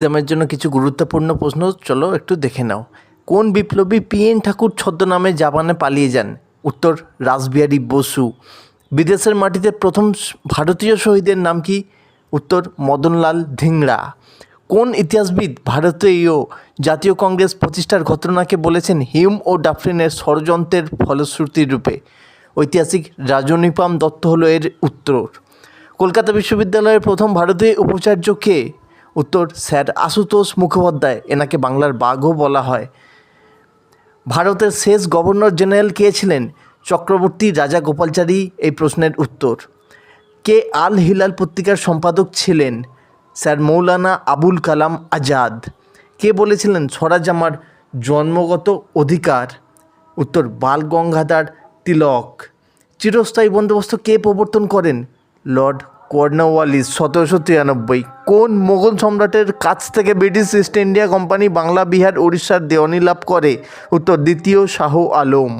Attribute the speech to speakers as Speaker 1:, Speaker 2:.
Speaker 1: এক্সামের জন্য কিছু গুরুত্বপূর্ণ প্রশ্ন চলো একটু দেখে নাও। কোন বিপ্লবী পিএন ঠাকুর ছদ্মনামে জাপানে পালিয়ে যান? উত্তর রাসবিহারী বসু। বিদেশের মাটিতে প্রথম ভারতীয় শহীদের নাম কি? উত্তর মদনলাল ধিংড়া। কোন ইতিহাসবিদ ভারতীয় জাতীয় কংগ্রেস প্রতিষ্ঠার ঘটনাকে বলেছেন হিউম ও ডাফরিনের ষড়যন্ত্রের ফলশ্রুতি রূপে? ঐতিহাসিক রাজনীপাম দত্ত হলো এর উত্তর। কলকাতা বিশ্ববিদ্যালয়ের প্রথম ভারতীয় উপাচার্য কে? উত্তর স্যার আশুতোষ মুখোপাধ্যায়। এনাকে বাংলার বাঘও বলা হয়। ভারতের শেষ গভর্নর জেনারেল কে ছিলেন? চক্রবর্তী রাজাগোপালচারী এই প্রশ্নের উত্তর। কে আল হিলাল পত্রিকার সম্পাদক ছিলেন? স্যার মৌলানা আবুল কালাম আজাদ। কে বলেছিলেন স্বরাজ আমার জন্মগত অধিকার? উত্তর বাল গঙ্গাধর তিলক। চিরস্থায়ী বন্দোবস্ত কে প্রবর্তন করেন? Lord Cornwallis 1793। কোন মোগল সম্রাটের কাছ থেকে British east India company Bangla, Bihar, উড়িষ্যার দেওয়ানি লাভ করে? উত্তর দ্বিতীয় শাহ আলম।